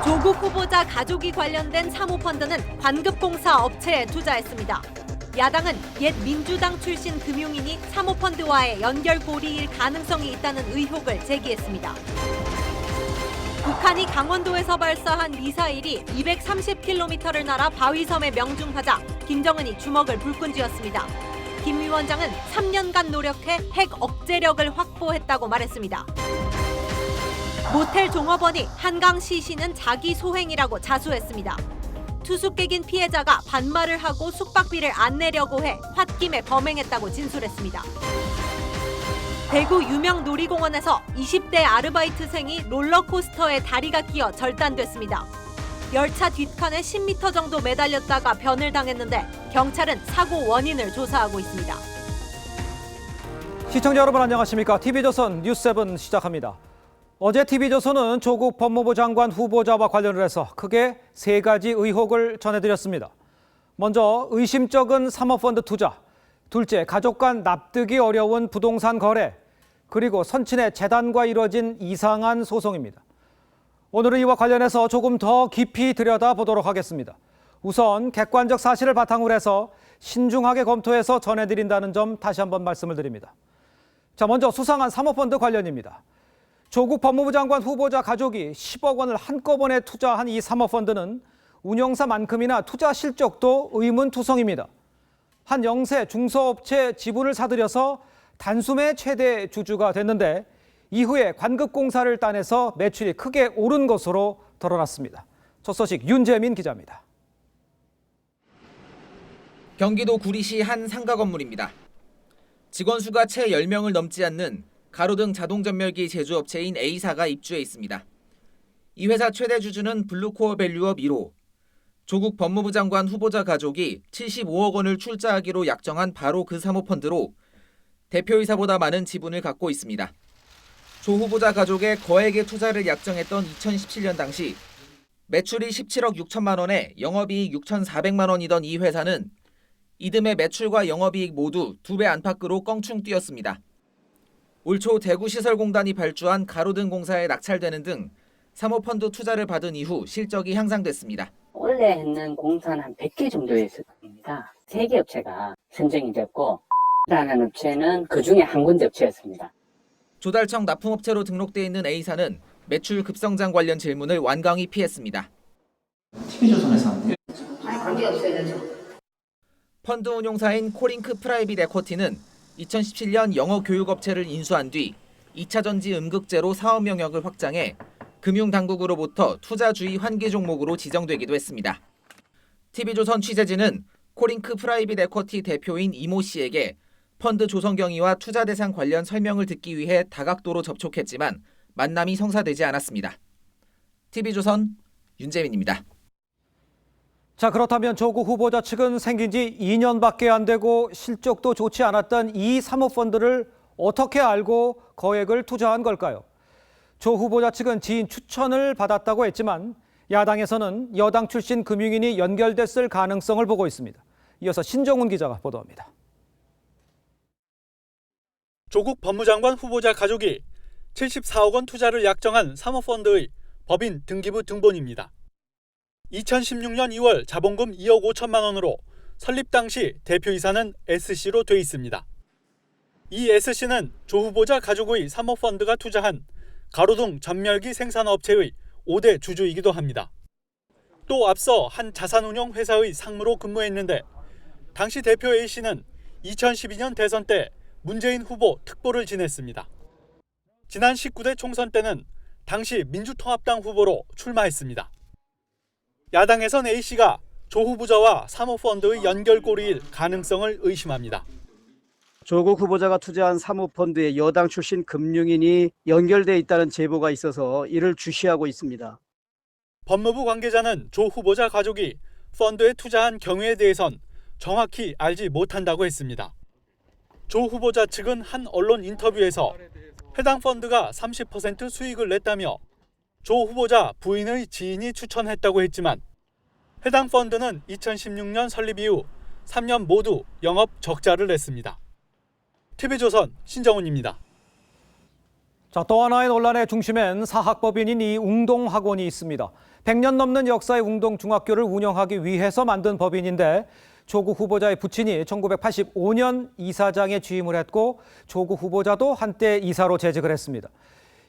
조국 후보자 가족이 관련된 사모펀드는 관급공사 업체에 투자했습니다. 야당은 옛 민주당 출신 금융인이 사모펀드와의 연결고리일 가능성이 있다는 의혹을 제기했습니다. 북한이 강원도에서 발사한 미사일이 230km를 날아 바위섬에 명중하자 김정은이 주먹을 불끈 쥐었습니다. 김 위원장은 3년간 노력해 핵 억제력을 확보했다고 말했습니다. 모텔 종업원이 한강 시신은 자기 소행이라고 자수했습니다. 투숙객인 피해자가 반말을 하고 숙박비를 안 내려고 해 홧김에 범행했다고 진술했습니다. 대구 유명 놀이공원에서 20대 아르바이트생이 롤러코스터에 다리가 끼어 절단됐습니다. 열차 뒷칸에 10m 정도 매달렸다가 변을 당했는데 경찰은 사고 원인을 조사하고 있습니다. 시청자 여러분 안녕하십니까? TV조선 뉴스7 시작합니다. 어제 TV조선은 조국 법무부 장관 후보자와 관련을 해서 크게 세 가지 의혹을 전해드렸습니다. 먼저 의심쩍은 사모펀드 투자, 둘째 가족 간 납득이 어려운 부동산 거래, 그리고 선친의 재단과 이뤄진 이상한 소송입니다. 오늘은 이와 관련해서 조금 더 깊이 들여다보도록 하겠습니다. 우선 객관적 사실을 바탕으로 해서 신중하게 검토해서 전해드린다는 점 다시 한번 말씀을 드립니다. 자, 먼저 수상한 사모펀드 관련입니다. 조국 법무부 장관 후보자 가족이 10억 원을 한꺼번에 투자한 이 사모펀드는 운영사만큼이나 투자 실적도 의문투성입니다. 한 영세 중소업체 지분을 사들여서 단숨에 최대 주주가 됐는데 이후에 관급공사를 따내서 매출이 크게 오른 것으로 드러났습니다. 첫 소식 윤재민 기자입니다. 경기도 구리시 한 상가 건물입니다. 직원 수가 채 10명을 넘지 않는 가로등 자동전멸기 제조업체인 A사가 입주해 있습니다. 이 회사 최대 주주는 블루코어 밸류업 1호, 조국 법무부 장관 후보자 가족이 75억 원을 출자하기로 약정한 바로 그 사모펀드로 대표이사보다 많은 지분을 갖고 있습니다. 조 후보자 가족의 거액의 투자를 약정했던 2017년 당시 매출이 17억 6천만 원에 영업이익 6,400만 원이던 이 회사는 이듬해 매출과 영업이익 모두 2배 안팎으로 껑충 뛰었습니다. 올 초 대구시설공단이 발주한 가로등 공사에 낙찰되는 등 사모펀드 투자를 받은 이후 실적이 향상됐습니다. 원래 했는 공사는 한 100개 정도 있을 겁니다. 3개 업체가 선정이 됐고 라는 업체는 그중에 한 군데 업체였습니다. 조달청 납품업체로 등록돼 있는 A사는 매출 급성장 관련 질문을 완강히 피했습니다. TV조선에서 하는데요. 아니 관계없어요. 펀드 운용사인 코링크 프라이빗 에쿼티는 2017년 영어 교육업체를 인수한 뒤 2차 전지 음극재로 사업 영역을 확장해 금융당국으로부터 투자주의 환기 종목으로 지정되기도 했습니다. TV조선 취재진은 코링크 프라이빗 에쿼티 대표인 이모 씨에게 펀드 조성 경위와 투자 대상 관련 설명을 듣기 위해 다각도로 접촉했지만 만남이 성사되지 않았습니다. TV조선 윤재민입니다. 자, 그렇다면 조국 후보자 측은 생긴 지 2년밖에 안 되고 실적도 좋지 않았던 이 사모펀드를 어떻게 알고 거액을 투자한 걸까요? 조 후보자 측은 지인 추천을 받았다고 했지만 야당에서는 여당 출신 금융인이 연결됐을 가능성을 보고 있습니다. 이어서 신정훈 기자가 보도합니다. 조국 법무장관 후보자 가족이 74억 원 투자를 약정한 사모펀드의 법인 등기부 등본입니다. 2016년 2월 자본금 2억 5천만 원으로 설립 당시 대표이사는 S씨로 돼 있습니다. 이 S씨는 조 후보자 가족의 사모펀드가 투자한 가로등 전멸기 생산업체의 5대 주주이기도 합니다. 또 앞서 한 자산운용 회사의 상무로 근무했는데 당시 대표 A씨는 2012년 대선 때 문재인 후보 특보를 지냈습니다. 지난 19대 총선 때는 당시 민주통합당 후보로 출마했습니다. 야당에선 A씨가 조 후보자와 사모펀드의 연결고리일 가능성을 의심합니다. 조국 후보자가 투자한 사모펀드에 여당 출신 금융인이 연결돼 있다는 제보가 있어서 이를 주시하고 있습니다. 법무부 관계자는 조 후보자 가족이 펀드에 투자한 경위에 대해선 정확히 알지 못한다고 했습니다. 조 후보자 측은 한 언론 인터뷰에서 해당 펀드가 30% 수익을 냈다며 조 후보자 부인의 지인이 추천했다고 했지만 해당 펀드는 2016년 설립 이후 3년 모두 영업 적자를 냈습니다. TV조선 신정훈입니다. 자, 또 하나의 논란의 중심엔 사학법인인 이 웅동학원이 있습니다. 100년 넘는 역사의 웅동중학교를 운영하기 위해서 만든 법인인데 조국 후보자의 부친이 1985년 이사장에 취임을 했고 조국 후보자도 한때 이사로 재직을 했습니다.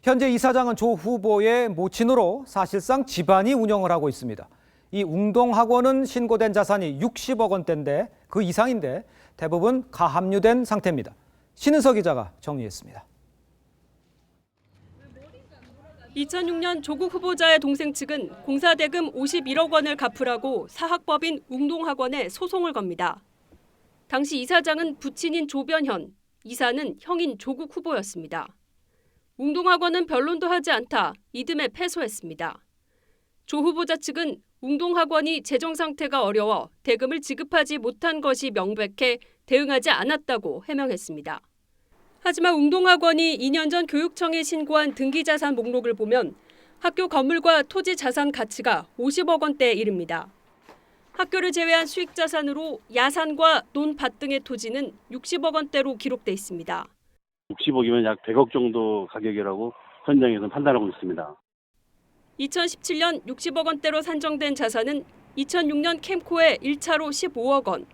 현재 이사장은 조 후보의 모친으로 사실상 집안이 운영을 하고 있습니다. 이 웅동학원은 신고된 자산이 60억 원대인데 그 이상인데 대부분 가압류된 상태입니다. 신은석 기자가 정리했습니다. 2006년 조국 후보자의 동생 측은 공사 대금 51억 원을 갚으라고 사학법인 웅동학원에 소송을 겁니다. 당시 이사장은 부친인 조변현, 이사는 형인 조국 후보였습니다. 웅동학원은 변론도 하지 않다 이듬해 패소했습니다. 조 후보자 측은 웅동학원이 재정 상태가 어려워 대금을 지급하지 못한 것이 명백해 대응하지 않았다고 해명했습니다. 하지만 웅동학원이 2년 전 교육청에 신고한 등기자산 목록을 보면 학교 건물과 토지 자산 가치가 50억 원대에 이릅니다. 학교를 제외한 수익 자산으로 야산과 논밭 등의 토지는 60억 원대로 기록돼 있습니다. 60억이면 약 100억 정도 가격이라고 현장에서는 판단하고 있습니다. 2017년 60억 원대로 산정된 자산은 2006년 캠코에 1차로 15억 원,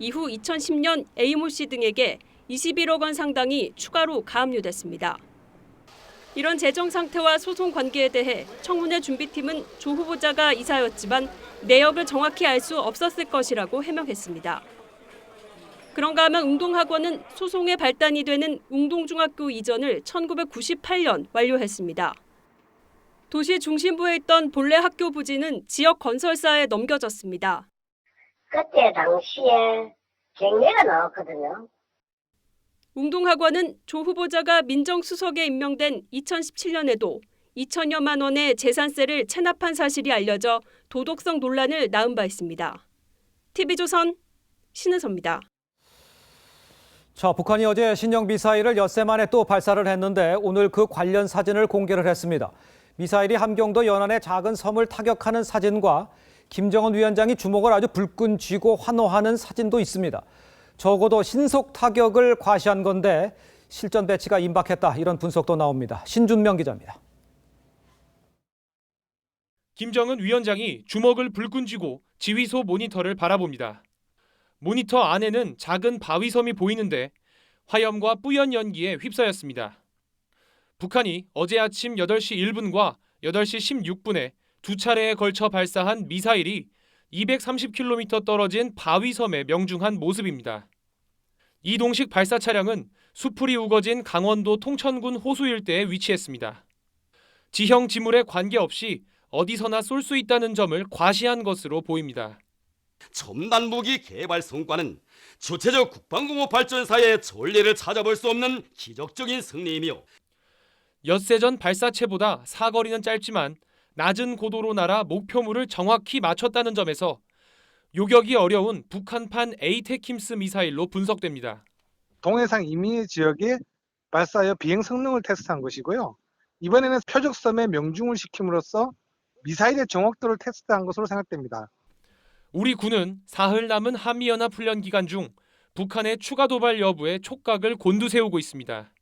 이후 2010년 A모씨 등에게 21억 원 상당이 추가로 가압류됐습니다. 이런 재정 상태와 소송 관계에 대해 청문회 준비팀은 조 후보자가 이사였지만 내역을 정확히 알 수 없었을 것이라고 해명했습니다. 그런가 하면 웅동학원은 소송의 발단이 되는 웅동중학교 이전을 1998년 완료했습니다. 도시 중심부에 있던 본래 학교 부지는 지역 건설사에 넘겨졌습니다. 그때 당시에 갱례가 나왔거든요. 웅동학원은 조 후보자가 민정수석에 임명된 2017년에도 2천여만 원의 재산세를 체납한 사실이 알려져 도덕성 논란을 낳은 바 있습니다. TV조선 신은서입니다. 자, 북한이 어제 신형 미사일을 엿새 만에 또 발사를 했는데 오늘 그 관련 사진을 공개를 했습니다. 미사일이 함경도 연안의 작은 섬을 타격하는 사진과 김정은 위원장이 주먹을 아주 불끈 쥐고 환호하는 사진도 있습니다. 적어도 신속 타격을 과시한 건데 실전 배치가 임박했다 이런 분석도 나옵니다. 신준명 기자입니다. 김정은 위원장이 주먹을 불끈 쥐고 지휘소 모니터를 바라봅니다. 모니터 안에는 작은 바위섬이 보이는데 화염과 뿌연 연기에 휩싸였습니다. 북한이 어제 아침 8시 1분과 8시 16분에 두 차례에 걸쳐 발사한 미사일이 230km 떨어진 바위섬에 명중한 모습입니다. 이 동식 발사 차량은 수풀이 우거진 강원도 통천군 호수 일대에 위치했습니다. 지형 지물에 관계없이 어디서나 쏠 수 있다는 점을 과시한 것으로 보입니다. 첨단 무기 개발 성과는 주체적 국방공업 발전사의 전례를 찾아볼 수 없는 기적적인 승리이며 엿새 전 발사체보다 사거리는 짧지만 낮은 고도로 날아 목표물을 정확히 맞췄다는 점에서 요격이 어려운 북한판 에이테킴스 미사일로 분석됩니다. 동해상 이미 지역에 발사하여 비행 성능을 테스트한 것이고요. 이번에는 표적섬에 명중을 시킴으로써 미사일의 정확도를 테스트한 것으로 생각됩니다. 우리 군은 사흘 남은 한미연합 훈련 기간 중 북한의 추가 도발 여부에 촉각을 곤두세우고 있습니다.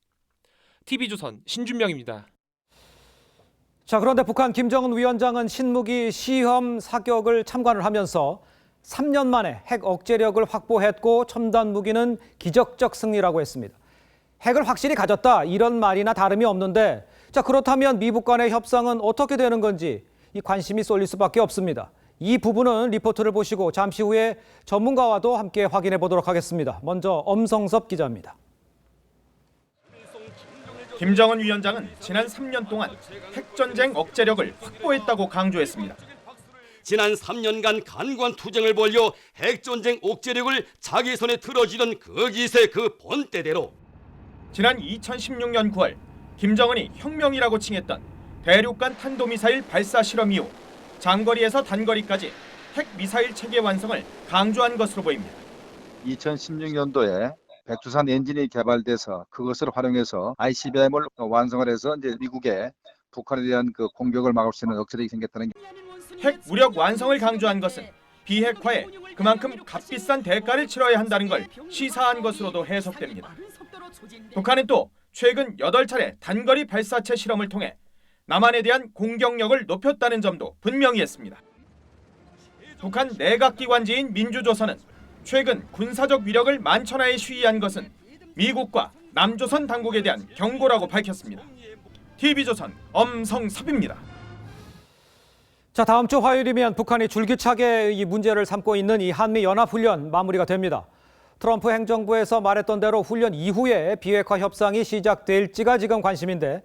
TV조선 신준명입니다. 자, 그런데 북한 김정은 위원장은 신무기 시험 사격을 참관을 하면서 3년 만에 핵 억제력을 확보했고 첨단 무기는 기적적 승리라고 했습니다. 핵을 확실히 가졌다 이런 말이나 다름이 없는데 자, 그렇다면 미북 간의 협상은 어떻게 되는 건지 이 관심이 쏠릴 수밖에 없습니다. 이 부분은 리포트를 보시고 잠시 후에 전문가와도 함께 확인해 보도록 하겠습니다. 먼저 엄성섭 기자입니다. 김정은 위원장은 지난 3년 동안 핵전쟁 억제력을 확보했다고 강조했습니다. 지난 3년간 간관 투쟁을 벌여 핵전쟁 억제력을 자기 손에 들어쥐던 그 기세 그 본때대로 지난 2016년 9월 김정은이 혁명이라고 칭했던 대륙간 탄도미사일 발사 실험 이후 장거리에서 단거리까지 핵미사일 체계 완성을 강조한 것으로 보입니다. 2016년도에 백두산 엔진이 개발돼서 그것을 활용해서 ICBM을 완성을 해서 이제 미국에 북한에 대한 그 공격을 막을 수 있는 억제력이 생겼다는 핵 무력 완성을 강조한 것은 비핵화에 그만큼 값비싼 대가를 치러야 한다는 걸 시사한 것으로도 해석됩니다. 북한은 또 최근 8차례 단거리 발사체 실험을 통해 남한에 대한 공격력을 높였다는 점도 분명히 했습니다. 북한 내각기관지인 민주조선은 최근 군사적 위력을 만천하에 시위한 것은 미국과 남조선 당국에 대한 경고라고 밝혔습니다. TV조선 엄성섭입니다. 자, 다음 주 화요일이면 북한이 줄기차게 이 문제를 삼고 있는 이 한미 연합훈련 마무리가 됩니다. 트럼프 행정부에서 말했던 대로 훈련 이후에 비핵화 협상이 시작될지가 지금 관심인데,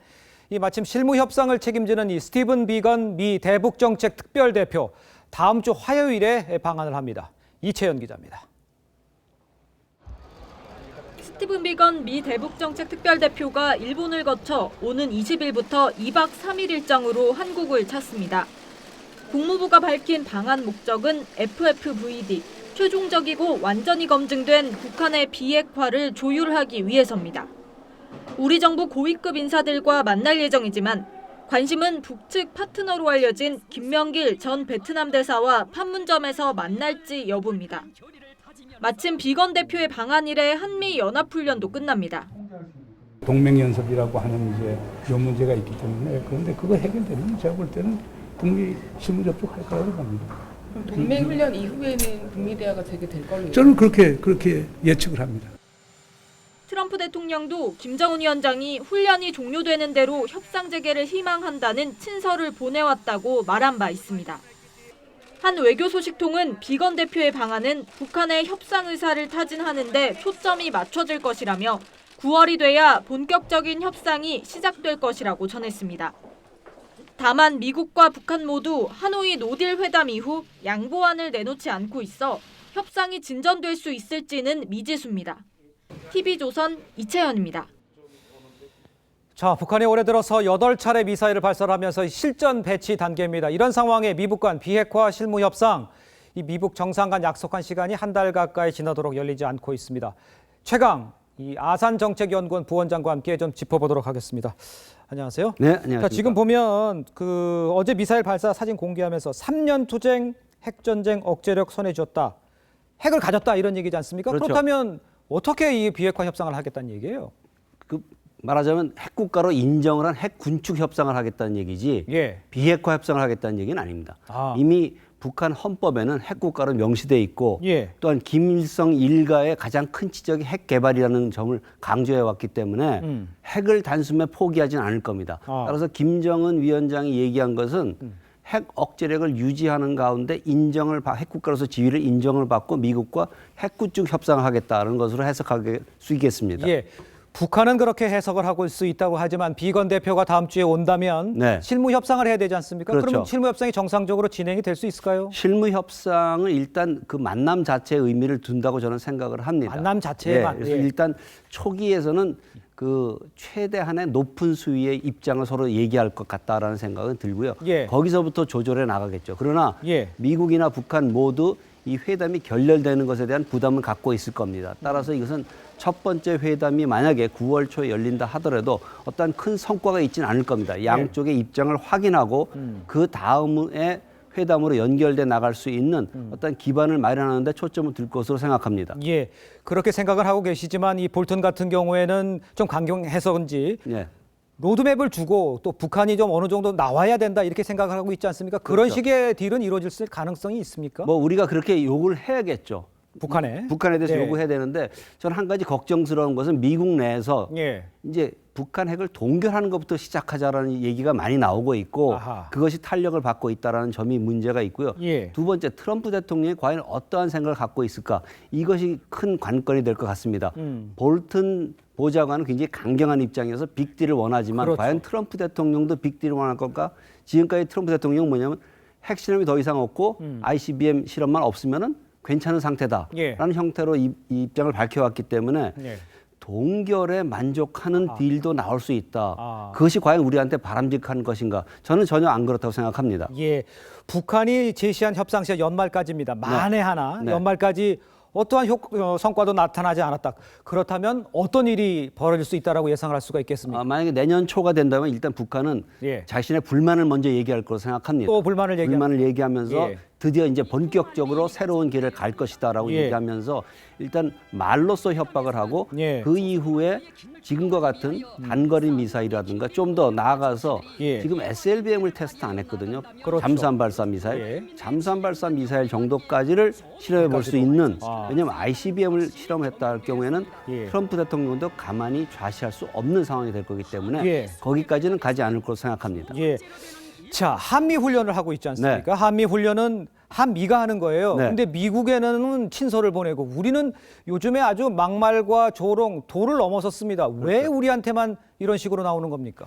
이 마침 실무 협상을 책임지는 이 스티븐 비건 미 대북정책 특별대표 다음 주 화요일에 방한을 합니다. 이채연 기자입니다. 스티븐 비건 미 대북정책 특별대표가 일본을 거쳐 오는 20일부터 2박 3일 일정으로 한국을 찾습니다. 국무부가 밝힌 방한 목적은 FFVD, 최종적이고 완전히 검증된 북한의 비핵화를 조율하기 위해서입니다. 우리 정부 고위급 인사들과 만날 예정이지만 관심은 북측 파트너로 알려진 김명길 전 베트남 대사와 판문점에서 만날지 여부입니다. 마침 비건 대표의 방한일에 한미 연합훈련도 끝납니다. 동맹연습이라고 하는 이제 요 문제가 있기 때문에, 그런데 그거 해결되면 제가 볼 때는 북미 실무 접촉할 거라고 봅니다. 동맹훈련 이후에는 북미 대화가 재개될 걸로 저는 그렇게 예측을 합니다. 트럼프 대통령도 김정은 위원장이 훈련이 종료되는 대로 협상 재개를 희망한다는 친서를 보내왔다고 말한 바 있습니다. 한 외교 소식통은 비건 대표의 방안은 북한의 협상 의사를 타진하는 데 초점이 맞춰질 것이라며 9월이 돼야 본격적인 협상이 시작될 것이라고 전했습니다. 다만 미국과 북한 모두 하노이 노딜 회담 이후 양보안을 내놓지 않고 있어 협상이 진전될 수 있을지는 미지수입니다. TV조선 이채연입니다. 자, 북한이 올해 들어서 8차례 미사일을 발사하면서 실전 배치 단계입니다. 이런 상황에 미북 간 비핵화 실무 협상, 이 미북 정상 간 약속한 시간이 한 달 가까이 지나도록 열리지 않고 있습니다. 최강 이 아산정책연구원 부원장과 함께 좀 짚어보도록 하겠습니다. 안녕하세요. 네, 안녕하십니까. 자, 지금 보면 어제 미사일 발사 사진 공개하면서 3년 투쟁 핵전쟁 억제력 손에 쥐었다. 핵을 가졌다 이런 얘기지 않습니까? 그렇죠. 그렇다면 어떻게 이 비핵화 협상을 하겠다는 얘기예요? 말하자면 핵국가로 인정을 한 핵군축 협상을 하겠다는 얘기지 비핵화 협상을 하겠다는 얘기는 아닙니다. 이미 북한 헌법에는 핵국가로 명시되어 있고 또한 김일성 일가의 가장 큰 지적이 핵 개발이라는 점을 강조해 왔기 때문에 핵을 단숨에 포기하지는 않을 겁니다. 따라서 김정은 위원장이 얘기한 것은 핵 억제력을 유지하는 가운데 핵국가로서 지위를 인정을 받고 미국과 핵군축 협상을 하겠다는 것으로 해석할 수 있겠습니다. 북한은 그렇게 해석을 하고 수 있다고 하지만 비건 대표가 다음 주에 온다면 실무 협상을 해야 되지 않습니까? 그렇죠. 그러면 실무 협상이 정상적으로 진행이 될 수 있을까요? 실무 협상은 일단 그 만남 자체의 의미를 둔다고 저는 생각을 합니다. 만남 자체에만. 그래서 일단 초기에서는 그 최대한의 높은 수위의 입장을 서로 얘기할 것 같다라는 생각은 들고요. 거기서부터 조절해 나가겠죠. 그러나 미국이나 북한 모두 이 회담이 결렬되는 것에 대한 부담을 갖고 있을 겁니다. 따라서 이것은 첫 번째 회담이 만약에 9월 초에 열린다 하더라도 어떤 큰 성과가 있지는 않을 겁니다. 양쪽의 입장을 확인하고 그 다음에 회담으로 연결돼 나갈 수 있는 어떤 기반을 마련하는 데 초점을 둘 것으로 생각합니다. 그렇게 생각을 하고 계시지만 이 볼턴 같은 경우에는 좀 강경해서인지 로드맵을 주고 또 북한이 좀 어느 정도 나와야 된다 이렇게 생각을 하고 있지 않습니까? 그런 식의 딜은 이루어질 가능성이 있습니까? 뭐 우리가 그렇게 요구를 해야겠죠. 북한에 대해서 요구해야 되는데 저는 한 가지 걱정스러운 것은 미국 내에서 이제 북한 핵을 동결하는 것부터 시작하자라는 얘기가 많이 나오고 있고 그것이 탄력을 받고 있다는 점이 문제가 있고요. 두 번째, 트럼프 대통령이 과연 어떠한 생각을 갖고 있을까? 이것이 큰 관건이 될 것 같습니다. 볼튼 보좌관은 굉장히 강경한 입장이어서 빅딜을 원하지만 과연 트럼프 대통령도 빅딜을 원할 걸까? 지금까지 트럼프 대통령은 뭐냐면 핵 실험이 더 이상 없고 ICBM 실험만 없으면은 괜찮은 상태다라는 형태로 이 입장을 밝혀왔기 때문에 동결에 만족하는 딜도 나올 수 있다. 그것이 과연 우리한테 바람직한 것인가? 저는 전혀 안 그렇다고 생각합니다. 북한이 제시한 협상 시간 연말까지입니다. 만에 하나 연말까지 어떠한 성과도 나타나지 않았다. 그렇다면 어떤 일이 벌어질 수 있다라고 예상을 할 수가 있겠습니까? 만약에 내년 초가 된다면 일단 북한은 자신의 불만을 먼저 얘기할 거로 생각합니다. 또 불만을 얘기하면서 드디어 이제 본격적으로 새로운 길을 갈 것이다라고 얘기하면서 일단 말로써 협박을 하고 그 이후에 지금과 같은 단거리 미사일이라든가 좀 더 나아가서 지금 SLBM을 테스트 안 했거든요. 그렇죠. 잠수함 발사 미사일. 잠수함 발사 미사일 정도까지를 실험해 볼 수 있는 왜냐하면 ICBM을 실험했다 할 경우에는 트럼프 대통령도 가만히 좌시할 수 없는 상황이 될 거기 때문에 거기까지는 가지 않을 것으로 생각합니다. 자, 한미 훈련을 하고 있지 않습니까? 한미 훈련은 한미가 하는 거예요. 근데 미국에는 친서를 보내고 우리는 요즘에 아주 막말과 조롱, 도를 넘어섰습니다. 왜 우리한테만 이런 식으로 나오는 겁니까?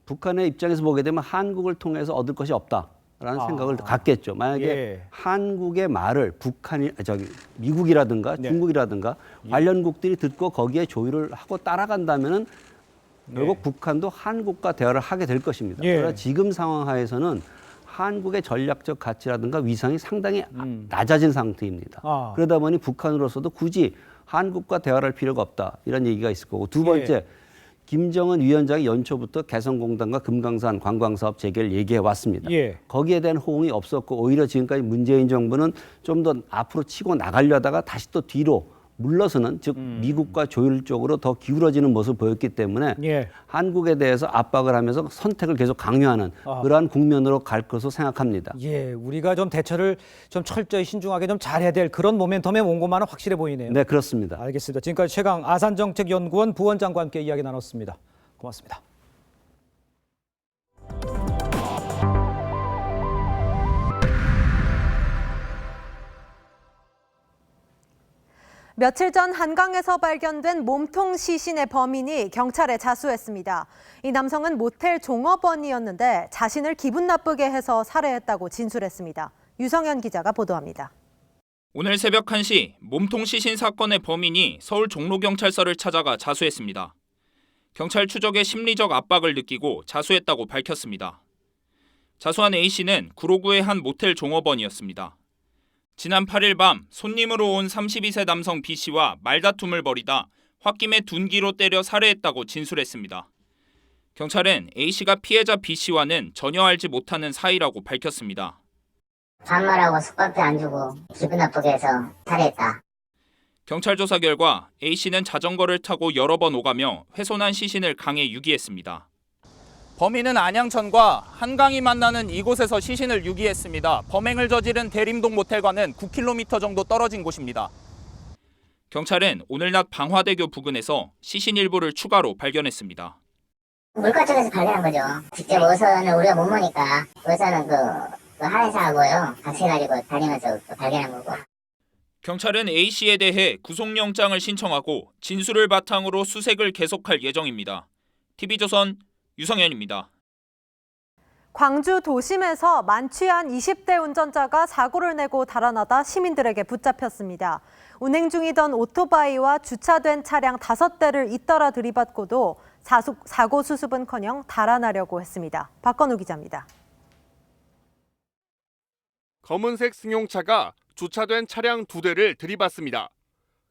북한의 입장에서 보게 되면 한국을 통해서 얻을 것이 없다라는 생각을 갖겠죠. 만약에 한국의 말을 미국이라든가 중국이라든가 관련국들이 듣고 거기에 조율을 하고 따라간다면은 결국 북한도 한국과 대화를 하게 될 것입니다. 그러나 지금 상황 하에서는 한국의 전략적 가치라든가 위상이 상당히 낮아진 상태입니다. 그러다 보니 북한으로서도 굳이 한국과 대화를 할 필요가 없다. 이런 얘기가 있을 거고. 두 번째, 김정은 위원장이 연초부터 개성공단과 금강산 관광사업 재개를 얘기해 왔습니다. 거기에 대한 호응이 없었고 오히려 지금까지 문재인 정부는 좀 더 앞으로 치고 나가려다가 다시 또 뒤로 물러서는 즉 미국과 조율 쪽으로 더 기울어지는 모습을 보였기 때문에 한국에 대해서 압박을 하면서 선택을 계속 강요하는 그러한 국면으로 갈 것으로 생각합니다. 우리가 좀 대처를 좀 철저히 신중하게 좀 잘해야 될 그런 모멘텀에 온 것만은 확실해 보이네요. 네, 그렇습니다. 알겠습니다. 지금까지 최강 아산정책연구원 부원장과 함께 이야기 나눴습니다. 고맙습니다. 며칠 전 한강에서 발견된 몸통 시신의 범인이 경찰에 자수했습니다. 이 남성은 모텔 종업원이었는데 자신을 기분 나쁘게 해서 살해했다고 진술했습니다. 유성현 기자가 보도합니다. 오늘 새벽 1시 몸통 시신 사건의 범인이 서울 종로경찰서를 찾아가 자수했습니다. 경찰 추적에 심리적 압박을 느끼고 자수했다고 밝혔습니다. 자수한 A씨는 구로구의 한 모텔 종업원이었습니다. 지난 8일 밤 손님으로 온 32세 남성 B씨와 말다툼을 벌이다 홧김에 둔기로 때려 살해했다고 진술했습니다. 경찰은 A씨가 피해자 B씨와는 전혀 알지 못하는 사이라고 밝혔습니다. 반말하고 숙박비 안 주고 기분 나쁘게 해서 살해했다. 경찰 조사 결과 A씨는 자전거를 타고 여러 번 오가며 훼손한 시신을 강에 유기했습니다. 범인은 안양천과 한강이 만나는 이곳에서 시신을 유기했습니다. 범행을 저지른 대림동 모텔과는 9km 정도 떨어진 곳입니다. 경찰은 오늘 낮 방화대교 부근에서 시신 일부를 추가로 발견했습니다. 물가 쪽에서 발견한 거죠. 직접 어서는 우리가 못 모니까 어서는 그 하회사하고요 같이 해가지고 다니면서 발견한 거고. 경찰은 A씨에 대해 구속영장을 신청하고 진술을 바탕으로 수색을 계속할 예정입니다. TV조선 유성현입니다. 광주 도심에서 만취한 20대 운전자가 사고를 내고 달아나다 시민들에게 붙잡혔습니다. 운행 중이던 오토바이와 주차된 차량 5대를 잇따라 들이받고도 사고 수습은커녕 달아나려고 했습니다. 박건우 기자입니다. 검은색 승용차가 주차된 차량 2대를 들이받습니다.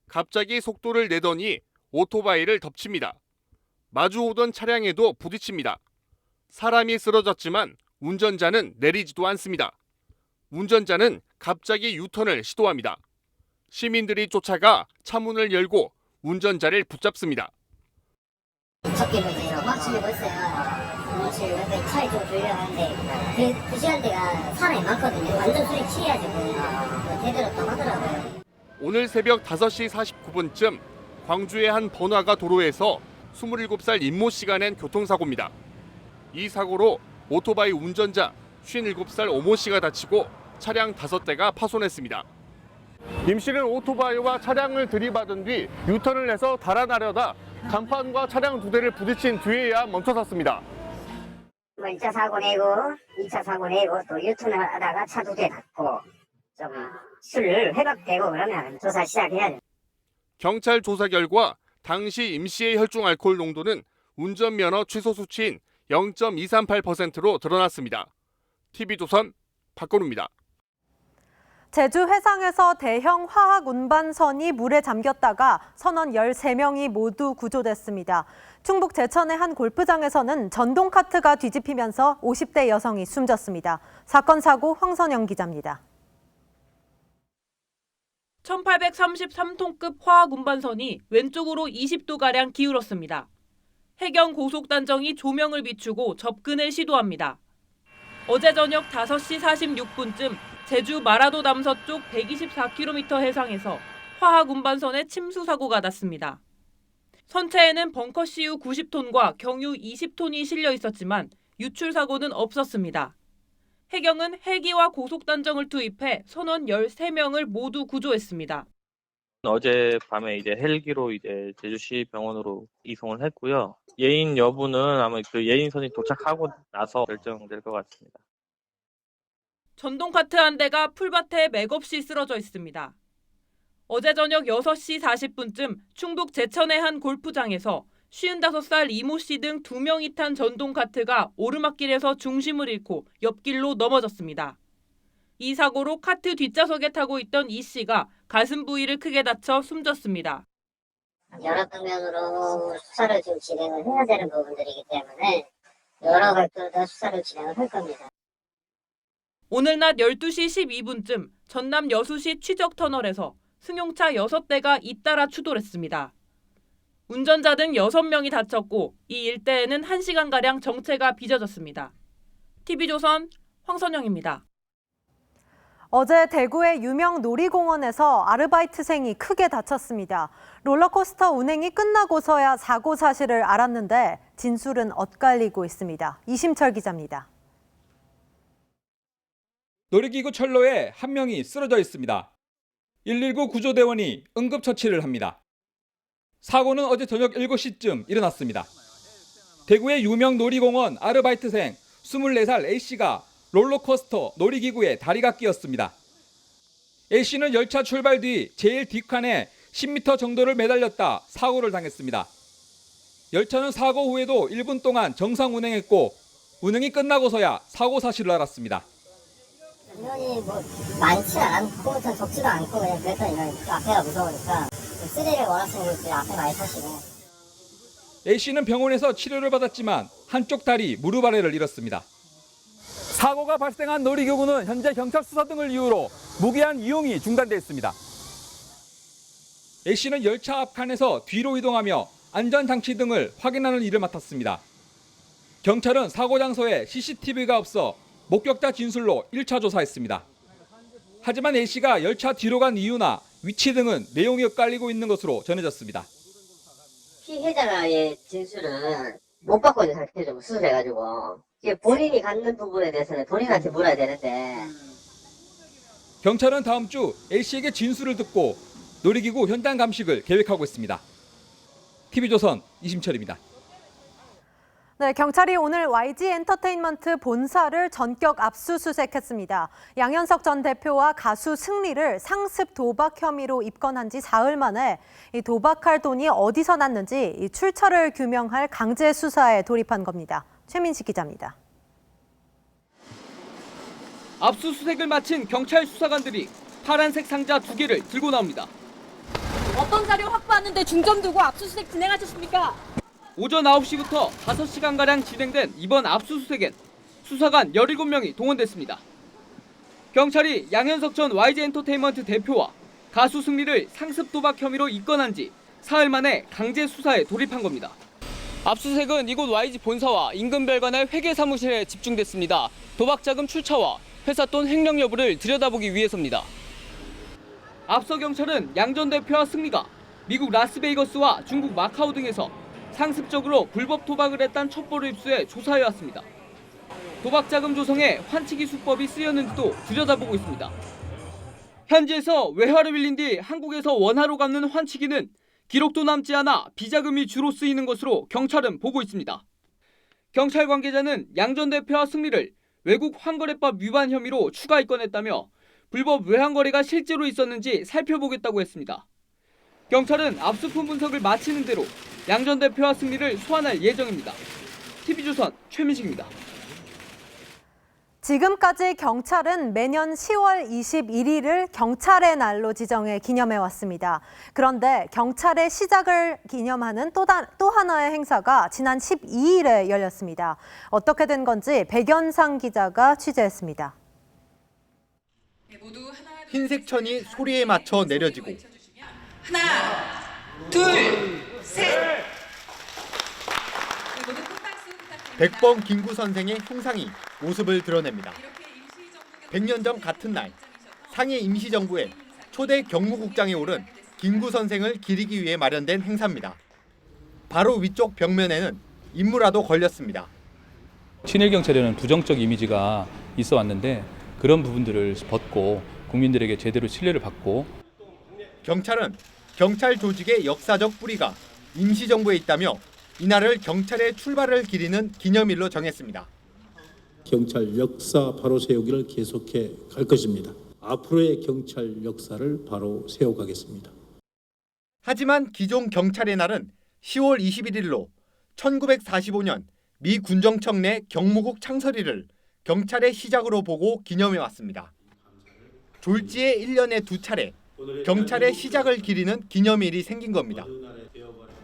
갑자기 속도를 내더니 오토바이를 덮칩니다. 마주오던 차량에도 부딪힙니다. 사람이 쓰러졌지만 운전자는 내리지도 않습니다. 운전자는 갑자기 유턴을 시도합니다. 시민들이 쫓아가 차문을 열고 운전자를 붙잡습니다. 섞이면서 막 치려고 했어요. 차에 좀 돌려고 하는데 그 시간대가 사람이 많거든요. 완전 술에 취해가지고 되도록 하더라고요. 오늘 새벽 5시 49분쯤 광주의 한 번화가 도로에서 27살 임모 씨가 낸 교통사고입니다. 이 사고로 오토바이 운전자 57살 오모 씨가 다치고 차량 5대가 파손했습니다. 임 씨는 오토바이와 차량을 들이받은 뒤 유턴을 해서 달아나려다 간판과 차량 2대를 부딪힌 뒤에야 멈춰섰습니다. 1차 사고 내고 2차 사고 내고 또 유턴을 하다가 차 2대 닫고 좀 술 회복되고 그러면 조사 시작해야죠. 경찰 조사 결과 당시 임 씨의 혈중 알코올 농도는 운전면허 취소 수치인 0.238%로 드러났습니다. TV조선 박건우입니다. 제주 해상에서 대형 화학 운반선이 물에 잠겼다가 선원 13명이 모두 구조됐습니다. 충북 제천의 한 골프장에서는 전동 카트가 뒤집히면서 50대 여성이 숨졌습니다. 사건 사고 황선영 기자입니다. 1833톤급 화학 운반선이 왼쪽으로 20도가량 기울었습니다. 해경 고속단정이 조명을 비추고 접근을 시도합니다. 어제 저녁 5시 46분쯤 제주 마라도 남서쪽 124km 해상에서 화학 운반선에 침수 사고가 났습니다. 선체에는 벙커CU 90톤과 경유 20톤이 실려 있었지만 유출 사고는 없었습니다. 해경은 헬기와 고속단정을 투입해 선원 13명을 모두 구조했습니다. 어젯밤에 이제 헬기로 이제 제주시 병원으로 이송을 했고요. 예인 여부는 아마 그 예인선이 도착하고 나서 결정될 것 같습니다. 전동 카트 한 대가 풀밭에 맥없이 쓰러져 있습니다. 어제 저녁 6시 40분쯤 충북 제천의 한 골프장에서 55살 이모 씨 등 2명이 탄 전동 카트가 오르막길에서 중심을 잃고 옆길로 넘어졌습니다. 이 사고로 카트 뒷좌석에 타고 있던 이 씨가 가슴 부위를 크게 다쳐 숨졌습니다. 여러 방면으로 수사를 좀 진행을 해야 되는 부분들이기 때문에 여러 각도로 수사를 진행을 할 겁니다. 오늘 낮 12시 12분쯤 전남 여수시 취적터널에서 승용차 6대가 잇따라 추돌했습니다. 운전자 등 6명이 다쳤고 이 일대에는 1시간가량 정체가 빚어졌습니다. TV조선 황선영입니다. 어제 대구의 유명 놀이공원에서 아르바이트생이 크게 다쳤습니다. 롤러코스터 운행이 끝나고서야 사고 사실을 알았는데 진술은 엇갈리고 있습니다. 이심철 기자입니다. 놀이기구 철로에 한 명이 쓰러져 있습니다. 119 구조대원이 응급처치를 합니다. 사고는 어제 저녁 7시쯤 일어났습니다. 대구의 유명 놀이공원 아르바이트생 24살 A씨가 롤러코스터 놀이기구에 다리가 끼었습니다. A씨는 열차 출발 뒤 제일 뒷칸에 10m 정도를 매달렸다 사고를 당했습니다. 열차는 사고 후에도 1분 동안 정상 운행했고 운행이 끝나고서야 사고 사실을 알았습니다. 인원이 많지 않고 적지도 않고 그냥 그랬더니 앞에가 무서우니까 스릴을 원하시는 분들이 앞에 많이 타시고. A씨는 병원에서 치료를 받았지만 한쪽 다리 무릎 아래를 잃었습니다. 사고가 발생한 놀이기구는 현재 경찰 수사 등을 이유로 무기한 이용이 중단돼 있습니다. A씨는 열차 앞칸에서 뒤로 이동하며 안전장치 등을 확인하는 일을 맡았습니다. 경찰은 사고 장소에 CCTV가 없어 목격자 진술로 1차 조사했습니다. 하지만 A씨가 열차 뒤로 간 이유나 위치 등은 내용이 엇갈리고 있는 것으로 전해졌습니다. 피해자의 진술은 못 받고 있는 상태죠. 수술해가지고. 이게 본인이 갖는 부분에 대해서는 본인한테 물어야 되는데. 경찰은 다음 주 A씨에게 진술을 듣고 놀이기구 현장 감식을 계획하고 있습니다. TV조선 이심철입니다. 네, 경찰이 오늘 YG 엔터테인먼트 본사를 전격 압수수색했습니다. 양현석 전 대표와 가수 승리를 상습 도박 혐의로 입건한 지 사흘 만에 이 도박할 돈이 어디서 났는지 이 출처를 규명할 강제 수사에 돌입한 겁니다. 최민식 기자입니다. 압수수색을 마친 경찰 수사관들이 파란색 상자 2개를 들고 나옵니다. 어떤 자료 확보하는데 중점 두고 압수수색 진행하셨습니까? 오전 9시부터 5시간가량 진행된 이번 압수수색엔 수사관 17명이 동원됐습니다. 경찰이 양현석 전 YG 엔터테인먼트 대표와 가수 승리를 상습 도박 혐의로 입건한 지 사흘 만에 강제 수사에 돌입한 겁니다. 압수수색은 이곳 YG 본사와 인근 별관의 회계 사무실에 집중됐습니다. 도박 자금 출처와 회사 돈 횡령 여부를 들여다보기 위해서입니다. 앞서 경찰은 양 전 대표와 승리가 미국 라스베이거스와 중국 마카오 등에서 상습적으로 불법 도박을 했다는 첩보를 입수해 조사해왔습니다. 도박 자금 조성에 환치기 수법이 쓰였는지도 들여다보고 있습니다. 현지에서 외화를 빌린 뒤 한국에서 원화로 갚는 환치기는 기록도 남지 않아 비자금이 주로 쓰이는 것으로 경찰은 보고 있습니다. 경찰 관계자는 양 전 대표와 승리를 외국 환거래법 위반 혐의로 추가 입건했다며 불법 외환거래가 실제로 있었는지 살펴보겠다고 했습니다. 경찰은 압수품 분석을 마치는 대로 양 전 대표와 승리를 소환할 예정입니다. TV조선 최민식입니다. 지금까지 경찰은 매년 10월 21일을 경찰의 날로 지정해 기념해왔습니다. 그런데 경찰의 시작을 기념하는 또 하나의 행사가 지난 12일에 열렸습니다. 어떻게 된 건지 백연상 기자가 취재했습니다. 흰색 천이 소리에 맞춰 내려지고 하나, 둘, 셋. 100번 김구 선생의 흉상이 모습을 드러냅니다. 100년 전 같은 날 상해 임시정부에 초대 경무국장에 오른 김구 선생을 기리기 위해 마련된 행사입니다. 바로 위쪽 벽면에는 인물화도 걸렸습니다. 친일 경찰에는 부정적 이미지가 있어 왔는데 그런 부분들을 벗고 국민들에게 제대로 신뢰를 받고 경찰은 경찰 조직의 역사적 뿌리가 임시정부에 있다며 이날을 경찰의 출발을 기리는 기념일로 정했습니다. 경찰 역사 바로 세우기를 계속해 갈 것입니다. 앞으로의 경찰 역사를 바로 세워가겠습니다. 하지만 기존 경찰의 날은 10월 21일로 1945년 미 군정청 내 경무국 창설일을 경찰의 시작으로 보고 기념해 왔습니다. 졸지에 1년에 2차례 경찰의 시작을 기리는 기념일이 생긴 겁니다.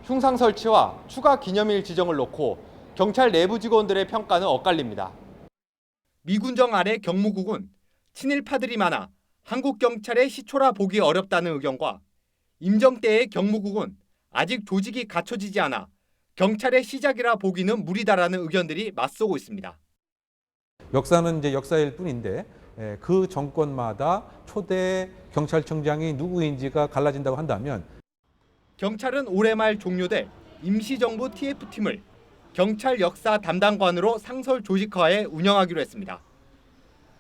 흉상 설치와 추가 기념일 지정을 놓고 경찰 내부 직원들의 평가는 엇갈립니다. 미군정 아래 경무국은 친일파들이 많아 한국 경찰의 시초라 보기 어렵다는 의견과 임정 때의 경무국은 아직 조직이 갖춰지지 않아 경찰의 시작이라 보기는 무리다라는 의견들이 맞서고 있습니다. 역사는 이제 역사일 뿐인데 그 정권마다 초대 경찰청장이 누구인지가 갈라진다고 한다면 경찰은 올해 말 종료돼 임시정부 TF팀을 경찰 역사 담당관으로 상설 조직화해 운영하기로 했습니다.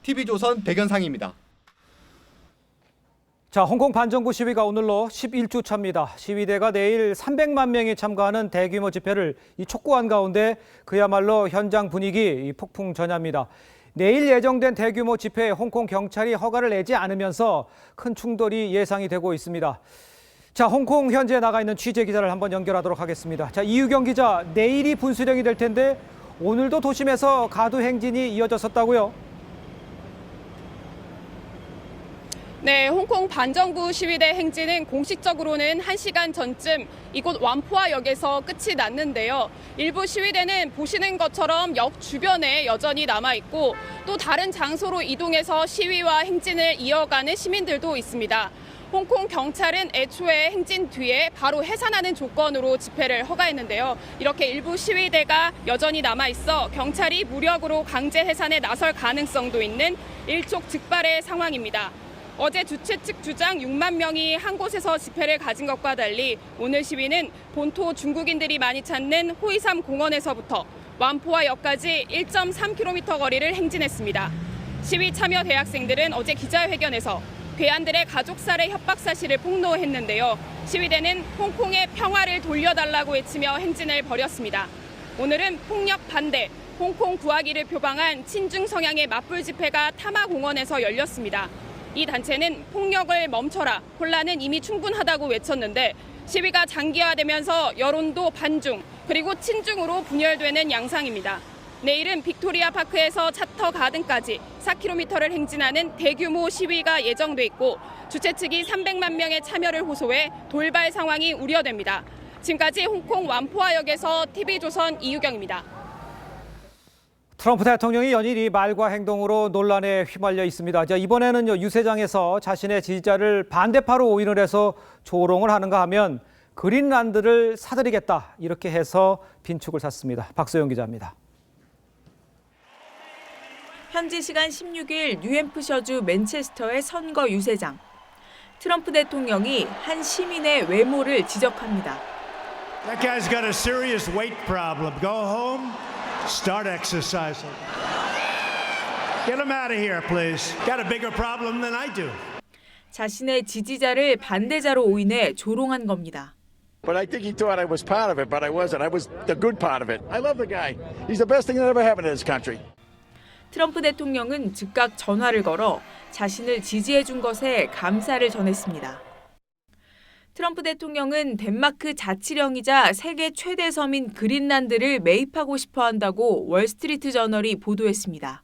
TV조선 백연상입니다. 자, 홍콩 반정부 시위가 오늘로 11주 차입니다. 시위대가 내일 300만 명이 참가하는 대규모 집회를 촉구한 가운데 그야말로 현장 분위기 폭풍전야입니다. 내일 예정된 대규모 집회에 홍콩 경찰이 허가를 내지 않으면서 큰 충돌이 예상이 되고 있습니다. 자, 홍콩 현지에 나가 있는 취재 기자를 한번 연결하도록 하겠습니다. 자, 이유경 기자, 내일이 분수령이 될 텐데 오늘도 도심에서 가두 행진이 이어졌었다고요? 네, 홍콩 반정부 시위대 행진은 공식적으로는 1시간 전쯤 이곳 완포아역에서 끝이 났는데요. 일부 시위대는 보시는 것처럼 역 주변에 여전히 남아있고 또 다른 장소로 이동해서 시위와 행진을 이어가는 시민들도 있습니다. 홍콩 경찰은 애초에 행진 뒤에 바로 해산하는 조건으로 집회를 허가했는데요. 이렇게 일부 시위대가 여전히 남아있어 경찰이 무력으로 강제 해산에 나설 가능성도 있는 일촉즉발의 상황입니다. 어제 주최 측 주장 6만 명이 한 곳에서 집회를 가진 것과 달리 오늘 시위는 본토 중국인들이 많이 찾는 호이삼 공원에서부터 완포아역까지 1.3km 거리를 행진했습니다. 시위 참여 대학생들은 어제 기자회견에서 괴한들의 가족 살해 협박 사실을 폭로했는데요. 시위대는 홍콩의 평화를 돌려달라고 외치며 행진을 벌였습니다. 오늘은 폭력 반대, 홍콩 구하기를 표방한 친중 성향의 맞불 집회가 타마공원에서 열렸습니다. 이 단체는 폭력을 멈춰라, 혼란은 이미 충분하다고 외쳤는데 시위가 장기화되면서 여론도 반중, 그리고 친중으로 분열되는 양상입니다. 내일은 빅토리아 파크에서 차터 가든까지 4km를 행진하는 대규모 시위가 예정돼 있고 주최 측이 300만 명의 참여를 호소해 돌발 상황이 우려됩니다. 지금까지 홍콩 완포아역에서 TV조선 이유경입니다. 트럼프 대통령이 연일이 말과 행동으로 논란에 휘말려 있습니다. 자, 이번에는 유세장에서 자신의 지지자를 반대파로 오인을 해서 조롱을 하는가 하면 그린란드를 사들이겠다 이렇게 해서 빈축을 샀습니다. 박소영 기자입니다. 현지 시간 16일 뉴햄프셔주 맨체스터의 선거 유세장. 트럼프 대통령이 한 시민의 외모를 지적합니다. That guy's got a serious weight problem. Go home, start exercising. Get him out of here, please. Got a bigger problem than I do. 자신의 지지자를 반대자로 오인해 조롱한 겁니다. But I think he thought I was part of it, but I wasn't. I was the good part of it. I love the guy. He's the best thing that ever happened in this country. 트럼프 대통령은 즉각 전화를 걸어 자신을 지지해준 것에 감사를 전했습니다. 트럼프 대통령은 덴마크 자치령이자 세계 최대 섬인 그린란드를 매입하고 싶어 한다고 월스트리트 저널이 보도했습니다.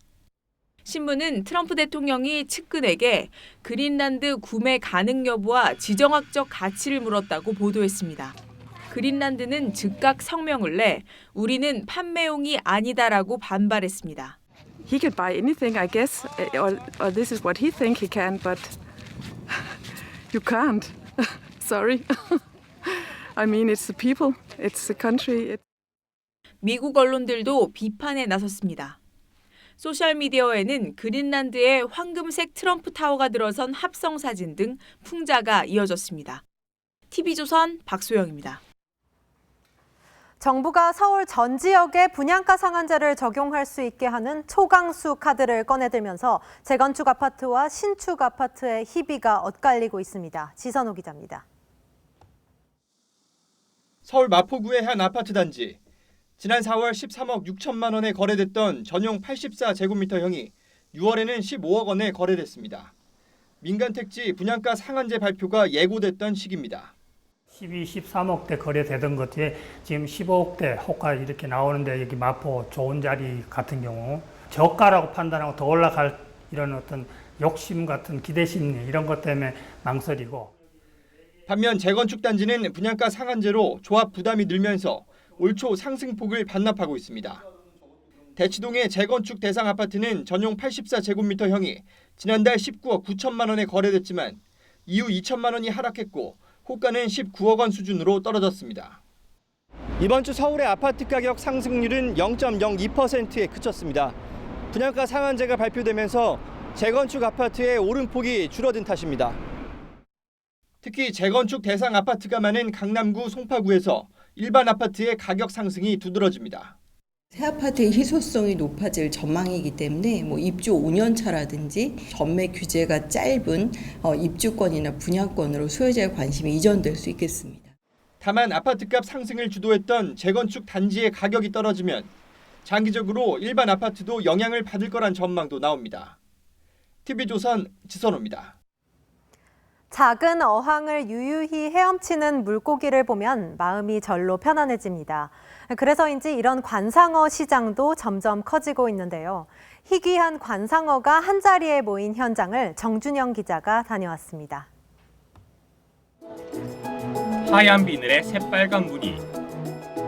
신문은 트럼프 대통령이 측근에게 그린란드 구매 가능 여부와 지정학적 가치를 물었다고 보도했습니다. 그린란드는 즉각 성명을 내 우리는 판매용이 아니다라고 반발했습니다. he could buy anything, I guess, or this is what he think he can, but you can't. Sorry. I mean, it's the people, it's the country. 미국 언론들도 비판에 나섰습니다. 소셜미디어에는 그린란드의 황금색 트럼프 타워가 들어선 합성 사진 등 풍자가 이어졌습니다. TV조선 박소영입니다. 정부가 서울 전 지역에 분양가 상한제를 적용할 수 있게 하는 초강수 카드를 꺼내들면서 재건축 아파트와 신축 아파트의 희비가 엇갈리고 있습니다. 지선호 기자입니다. 서울 마포구의 한 아파트 단지. 지난 4월 13억 6천만 원에 거래됐던 전용 84제곱미터형이 6월에는 15억 원에 거래됐습니다. 민간 택지 분양가 상한제 발표가 예고됐던 시기입니다. 12, 13억대 거래되던 것이 지금 15억대 호가 이렇게 나오는데 여기 마포 좋은 자리 같은 경우 저가라고 판단하고 더 올라갈 이런 어떤 욕심 같은 기대 심리 이런 것 때문에 망설이고. 반면 재건축 단지는 분양가 상한제로 조합 부담이 늘면서 올 초 상승폭을 반납하고 있습니다. 대치동의 재건축 대상 아파트는 전용 84제곱미터형이 지난달 19억 9천만 원에 거래됐지만 이후 2천만 원이 하락했고 호가는 19억 원 수준으로 떨어졌습니다. 이번 주 서울의 아파트 가격 상승률은 0.02%에 그쳤습니다. 분양가 상한제가 발표되면서 재건축 아파트의 오름폭이 줄어든 탓입니다. 특히 재건축 대상 아파트가 많은 강남구 송파구에서 일반 아파트의 가격 상승이 두드러집니다. 새 아파트의 희소성이 높아질 전망이기 때문에 입주 5년 차라든지 전매 규제가 짧은 입주권이나 분양권으로 소유자의 관심이 이전될 수 있겠습니다. 다만 아파트값 상승을 주도했던 재건축 단지의 가격이 떨어지면 장기적으로 일반 아파트도 영향을 받을 거란 전망도 나옵니다. TV조선 지선호입니다. 작은 어항을 유유히 헤엄치는 물고기를 보면 마음이 절로 편안해집니다. 그래서인지 이런 관상어 시장도 점점 커지고 있는데요. 희귀한 관상어가 한자리에 모인 현장을 정준영 기자가 다녀왔습니다. 하얀 비늘에 새빨간 무늬,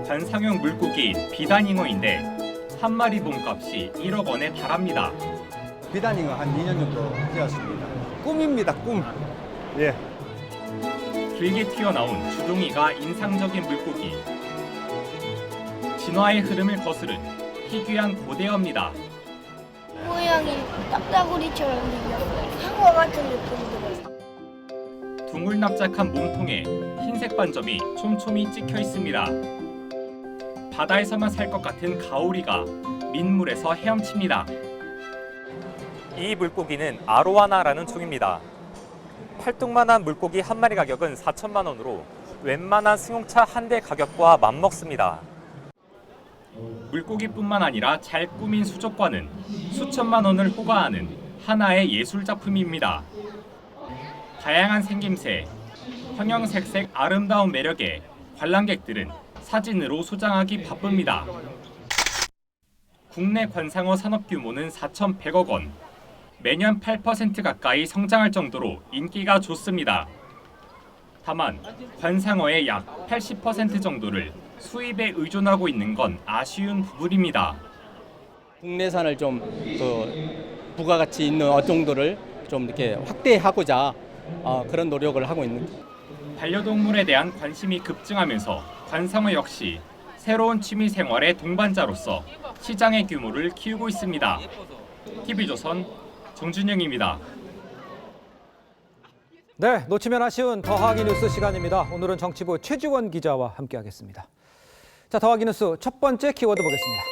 관상용 물고기인 비단잉어인데 한 마리 몸값이 1억 원에 달합니다. 비단잉어 한 2년 정도 되었습니다. 꿈입니다, 꿈. 예. 길게 튀어나온 주둥이가 인상적인 물고기. 진화의 흐름을 거스른 희귀한 고대어입니다. 모양이 딱따구리처럼 생겼어요. 상어 같은 느낌 들어요. 둥글납작한 몸통에 흰색 반점이 촘촘히 찍혀 있습니다. 바다에서만 살 것 같은 가오리가 민물에서 헤엄칩니다. 이 물고기는 아로와나라는 종입니다. 팔뚝만한 물고기 한 마리 가격은 4천만 원으로 웬만한 승용차 한 대 가격과 맞먹습니다. 물고기뿐만 아니라 잘 꾸민 수족관은 수천만 원을 호가하는 하나의 예술 작품입니다. 다양한 생김새, 형형색색 아름다운 매력에 관람객들은 사진으로 소장하기 바쁩니다. 국내 관상어 산업 규모는 4,100억 원. 매년 8% 가까이 성장할 정도로 인기가 좋습니다. 다만 관상어의 약 80% 정도를 수입에 의존하고 있는 건 아쉬운 부분입니다. 국내산을 좀 부가가치 있는 어종들을 좀 이렇게 확대하고자 그런 노력을 하고 있는. 반려동물에 대한 관심이 급증하면서 관상어 역시 새로운 취미 생활의 동반자로서 시장의 규모를 키우고 있습니다. TV조선 정준영입니다. 네, 놓치면 아쉬운 더하기 뉴스 시간입니다. 오늘은 정치부 최지원 기자와 함께하겠습니다. 자, 더하기 뉴스 첫 번째 키워드 보겠습니다.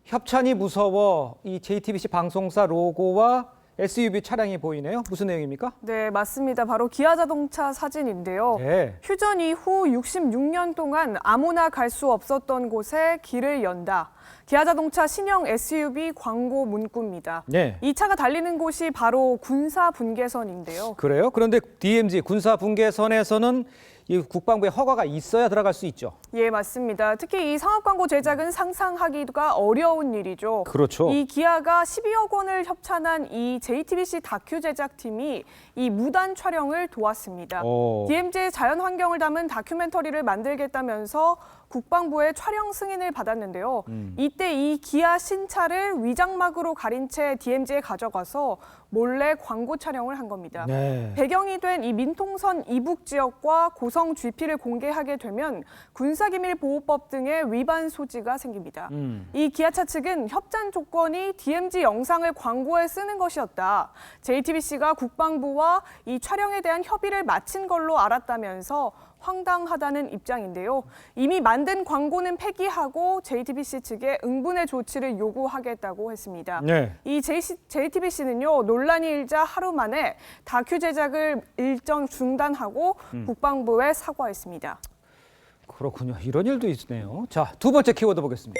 협찬이 무서워. 이 JTBC 방송사 로고와 SUV 차량이 보이네요. 무슨 내용입니까? 네, 맞습니다. 바로 기아자동차 사진인데요. 네. 휴전 이후 66년 동안 아무나 갈 수 없었던 곳에 길을 연다. 기아자동차 신형 SUV 광고 문구입니다. 네. 이 차가 달리는 곳이 바로 군사분계선인데요. 그래요? 그런데 DMZ 군사분계선에서는 이 국방부의 허가가 있어야 들어갈 수 있죠. 예, 맞습니다. 특히 이 상업 광고 제작은 상상하기가 어려운 일이죠. 그렇죠. 이 기아가 12억 원을 협찬한 이 JTBC 다큐 제작팀이 이 무단 촬영을 도왔습니다. DMZ의 자연 환경을 담은 다큐멘터리를 만들겠다면서 국방부의 촬영 승인을 받았는데요. 이때 이 기아 신차를 위장막으로 가린 채 DMZ에 가져가서 몰래 광고 촬영을 한 겁니다. 네. 배경이 된 이 민통선 이북 지역과 고성 GP를 공개하게 되면 군사기밀보호법 등의 위반 소지가 생깁니다. 이 기아차 측은 협찬 조건이 DMZ 영상을 광고에 쓰는 것이었다. JTBC가 국방부와 이 촬영에 대한 협의를 마친 걸로 알았다면서 황당하다는 입장인데요. 이미 만든 광고는 폐기하고 JTBC 측에 응분의 조치를 요구하겠다고 했습니다. 네. 이 JTBC는요, 논란이 일자 하루 만에 다큐 제작을 일정 중단하고 국방부에 사과했습니다. 그렇군요. 이런 일도 있네요. 자, 두 번째 키워드 보겠습니다.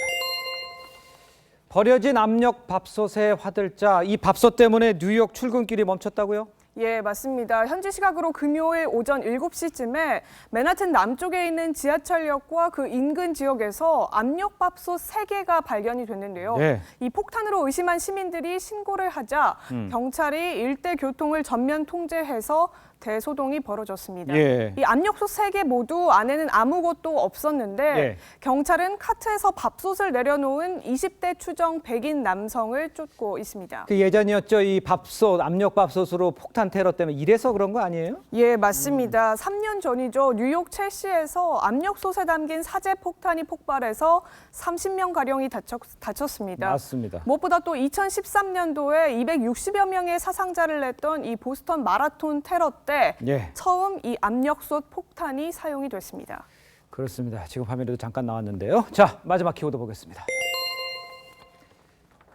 버려진 압력 밥솥의 화들짝. 이 밥솥 때문에 뉴욕 출근길이 멈췄다고요? 예, 맞습니다. 현지 시각으로 금요일 오전 7시쯤에 맨하튼 남쪽에 있는 지하철역과 그 인근 지역에서 압력밥솥 3개가 발견이 됐는데요. 네. 이 폭탄으로 의심한 시민들이 신고를 하자 경찰이 일대 교통을 전면 통제해서 대소동이 벌어졌습니다. 예. 이 압력솥 3개 모두 안에는 아무것도 없었는데 예. 경찰은 카트에서 밥솥을 내려놓은 20대 추정 백인 남성을 쫓고 있습니다. 그 예전이었죠. 이 밥솥, 압력밥솥으로 폭탄 테러 때문에 이래서 그런 거 아니에요? 예, 맞습니다. 3년 전이죠. 뉴욕 첼시에서 압력솥에 담긴 사제 폭탄이 폭발해서 30명가량이 다쳤습니다. 맞습니다. 무엇보다 또 2013년도에 260여 명의 사상자를 냈던 이 보스턴 마라톤 테러 때 예. 처음 이 압력솥 폭탄이 사용이 됐습니다. 그렇습니다. 지금 화면에도 잠깐 나왔는데요. 자, 마지막 키워드 보겠습니다.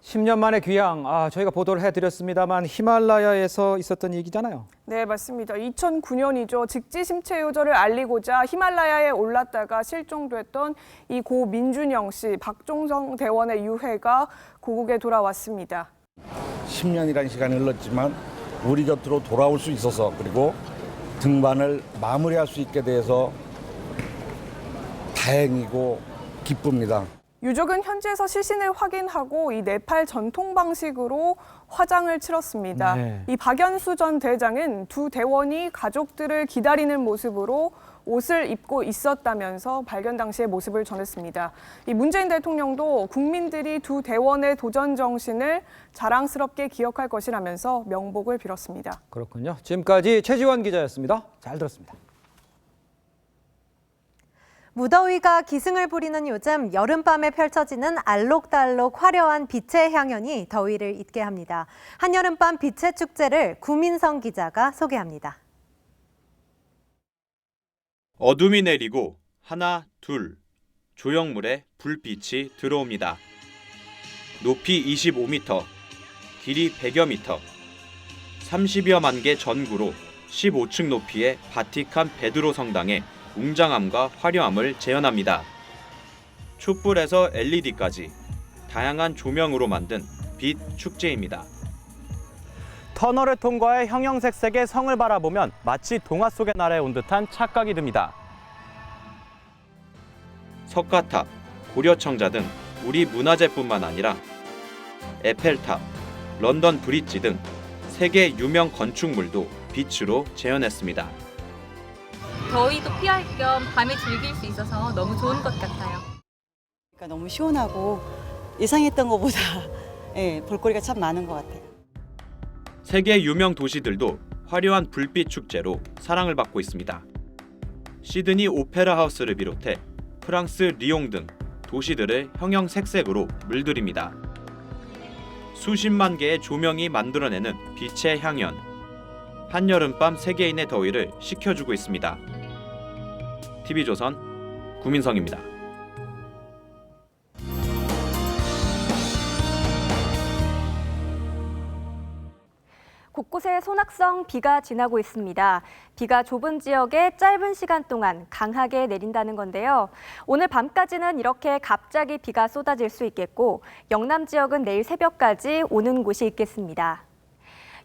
10년 만에 귀향, 저희가 보도를 해드렸습니다만 히말라야에서 있었던 얘기잖아요. 네, 맞습니다. 2009년이죠. 직지 심체 유저를 알리고자 히말라야에 올랐다가 실종됐던 이 고 민준영 씨, 박종성 대원의 유해가 고국에 돌아왔습니다. 10년이라는 시간이 흘렀지만 우리 곁으로 돌아올 수 있어서, 그리고 등반을 마무리할 수 있게 돼서 다행이고 기쁩니다. 유족은 현지에서 시신을 확인하고 이 네팔 전통 방식으로 화장을 치렀습니다. 네. 이 박연수 전 대장은 두 대원이 가족들을 기다리는 모습으로 옷을 입고 있었다면서 발견 당시의 모습을 전했습니다. 이 문재인 대통령도 국민들이 두 대원의 도전 정신을 자랑스럽게 기억할 것이라면서 명복을 빌었습니다. 그렇군요. 지금까지 최지원 기자였습니다. 잘 들었습니다. 무더위가 기승을 부리는 요즘 여름밤에 펼쳐지는 알록달록 화려한 빛의 향연이 더위를 잊게 합니다. 한여름밤 빛의 축제를 구민성 기자가 소개합니다. 어둠이 내리고 하나, 둘, 조형물에 불빛이 들어옵니다. 높이 25m, 길이 100여 미터, 30여만 개 전구로 15층 높이의 바티칸 베드로 성당에 웅장함과 화려함을 재현합니다. 촛불에서 LED까지 다양한 조명으로 만든 빛 축제입니다. 터널을 통과해 형형색색의 성을 바라보면 마치 동화 속의 나라에 온 듯한 착각이 듭니다. 석가탑, 고려청자 등 우리 문화재뿐만 아니라 에펠탑, 런던 브릿지 등 세계 유명 건축물도 빛으로 재현했습니다. 더위도 피할 겸 밤에 즐길 수 있어서 너무 좋은 것 같아요. 그러니까 너무 시원하고 예상했던 것보다 볼거리가 참 많은 것 같아요. 세계 유명 도시들도 화려한 불빛 축제로 사랑을 받고 있습니다. 시드니 오페라 하우스를 비롯해 프랑스 리옹 등 도시들을 형형색색으로 물들입니다. 수십만 개의 조명이 만들어내는 빛의 향연. 한여름밤 세계인의 더위를 식혀주고 있습니다. TV조선 구민성입니다. 곳곳에 소낙성 비가 지나고 있습니다. 비가 좁은 지역에 짧은 시간 동안 강하게 내린다는 건데요. 오늘 밤까지는 이렇게 갑자기 비가 쏟아질 수 있겠고 영남 지역은 내일 새벽까지 오는 곳이 있겠습니다.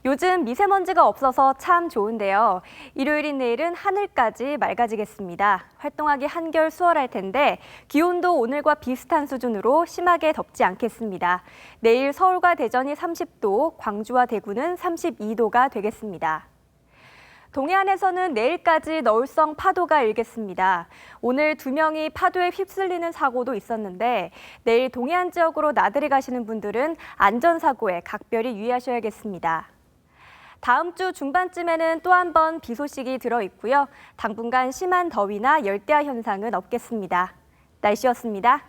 요즘 미세먼지가 없어서 참 좋은데요. 일요일인 내일은 하늘까지 맑아지겠습니다. 활동하기 한결 수월할 텐데 기온도 오늘과 비슷한 수준으로 심하게 덥지 않겠습니다. 내일 서울과 대전이 30도, 광주와 대구는 32도가 되겠습니다. 동해안에서는 내일까지 너울성 파도가 일겠습니다. 오늘 2명이 파도에 휩쓸리는 사고도 있었는데 내일 동해안 지역으로 나들이 가시는 분들은 안전사고에 각별히 유의하셔야겠습니다. 다음 주 중반쯤에는 또 한 번 비 소식이 들어있고요. 당분간 심한 더위나 열대야 현상은 없겠습니다. 날씨였습니다.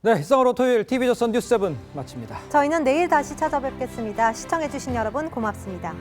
네, 이상으로 토요일 TV조선 뉴스 7 마칩니다. 저희는 내일 다시 찾아뵙겠습니다. 시청해주신 여러분 고맙습니다.